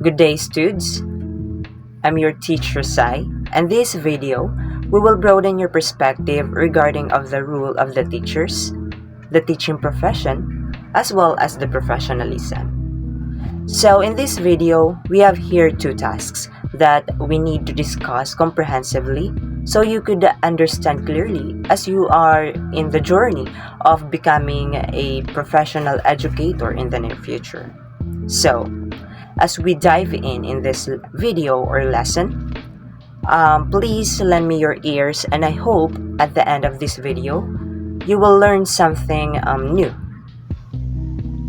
Good day, students. I'm your teacher Sai, and this video we will broaden your perspective regarding of the role of the teachers, the teaching profession, as well as the professionalism. So in this video, we have here two tasks that we need to discuss comprehensively so you could understand clearly as you are in the journey of becoming a professional educator in the near future. So, as we dive in this video or lesson, please lend me your ears, and I hope at the end of this video you will learn something new.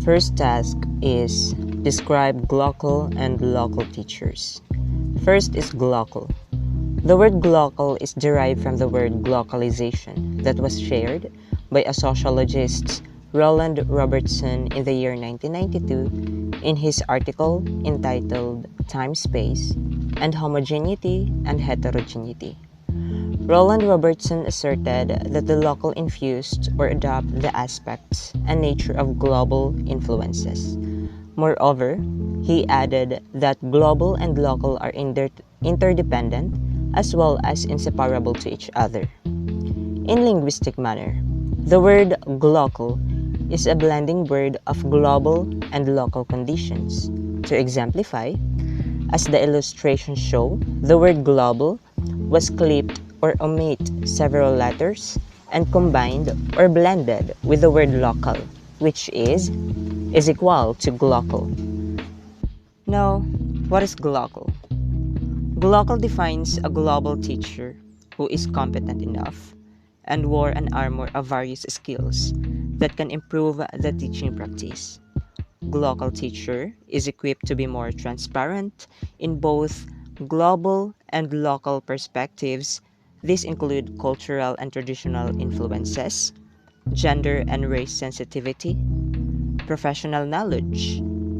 First task is describe glocal and local teachers. First is glocal. The word glocal is derived from the word glocalization that was shared by a sociologist Roland Robertson in the year 1992 in his article entitled Time, Space, and Homogeneity and Heterogeneity. Roland Robertson asserted that the local infused or adopt the aspects and nature of global influences. Moreover, he added that global and local are interdependent as well as inseparable to each other. In linguistic manner, the word glocal is a blending word of global and local conditions. To exemplify, as the illustrations show, the word global was clipped or omit several letters and combined or blended with the word local, which is equal to glocal. Now, what is glocal? Glocal defines a global teacher who is competent enough and wore an armor of various skills that can improve the teaching practice. Glocal teacher is equipped to be more transparent in both global and local perspectives. These include cultural and traditional influences, gender and race sensitivity, professional knowledge,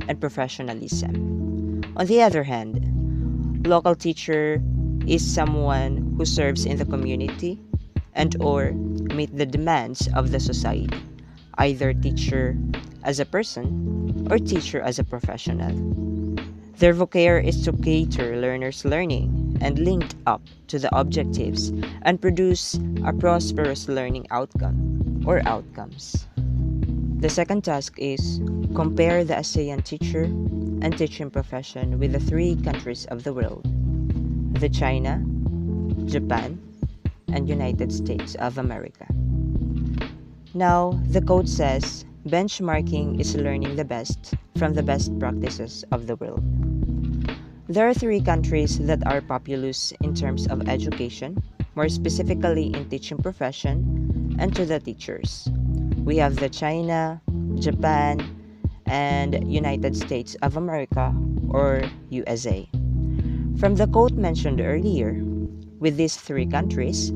and professionalism. On the other hand, local teacher is someone who serves in the community and or meet the demands of the society, either teacher as a person or teacher as a professional. Their vocare is to cater learners' learning and linked up to the objectives and produce a prosperous learning outcome or outcomes. The second task is compare the ASEAN teacher and teaching profession with the three countries of the world: the China, Japan, and United States of America. Now, the quote says, benchmarking is learning the best from the best practices of the world. There are three countries that are populous in terms of education, more specifically in teaching profession and to the teachers. We have the China, Japan, and United States of America, or USA. From the quote mentioned earlier, with these three countries,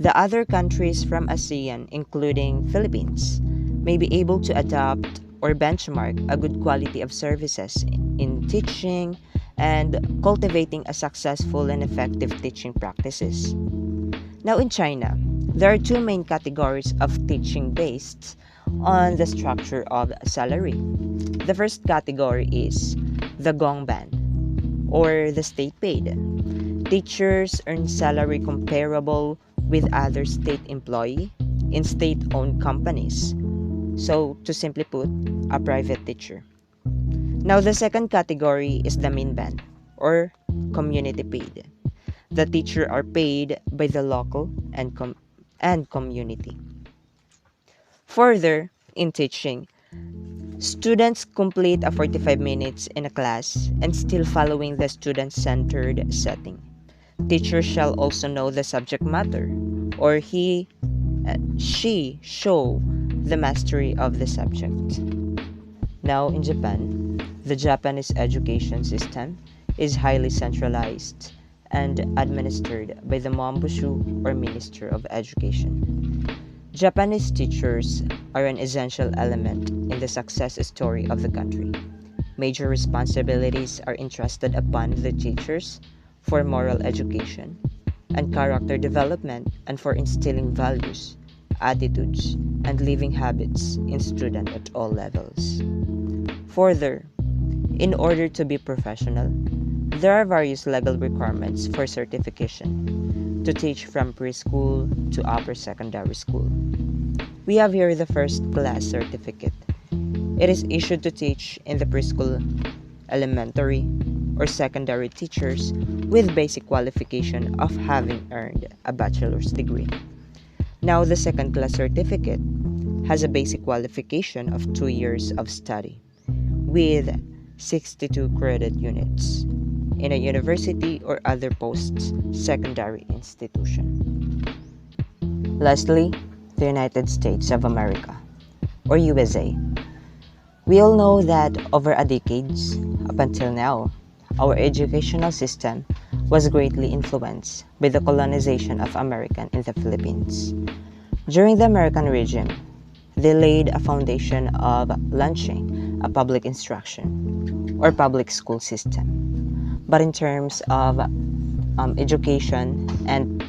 the other countries from ASEAN, including Philippines, may be able to adopt or benchmark a good quality of services in teaching and cultivating a successful and effective teaching practices. Now in China, there are two main categories of teaching based on the structure of salary. The first category is the gongban, or the state paid. Teachers earn salary comparable with other state employee in state-owned companies. So, to simply put, a private teacher. Now, the second category is the minban, or community paid. The teacher are paid by the local and community. Further, in teaching, students complete a 45 minutes in a class and still following the student-centered setting. Teacher shall also know the subject matter, or she show the mastery of the subject. Now in Japan, the Japanese education system is highly centralized and administered by the Mambushu, or Minister of Education. Japanese teachers are an essential element in the success story of the country. Major responsibilities are entrusted upon the teachers for moral education and character development and for instilling values, attitudes, and living habits in students at all levels. Further, In order to be professional, there are various legal requirements for certification to teach from preschool to upper secondary school. We have here the first class certificate. It is issued to teach in the preschool, elementary, or secondary teachers with basic qualification of having earned a bachelor's degree. Now, the second class certificate has a basic qualification of 2 years of study with 62 credit units in a university or other post-secondary institution. Lastly, the United States of America, or USA. We all know that over a decades, up until now, our educational system was greatly influenced by the colonization of American in the Philippines. During the American regime, they laid a foundation of launching a public instruction or public school system. But in terms of education and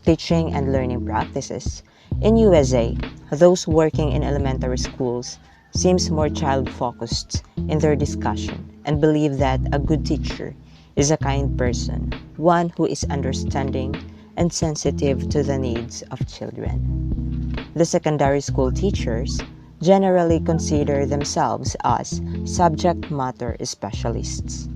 teaching and learning practices, in USA, those working in elementary schools seems more child-focused in their discussion and believe that a good teacher is a kind person, one who is understanding and sensitive to the needs of children. The secondary school teachers generally consider themselves as subject matter specialists.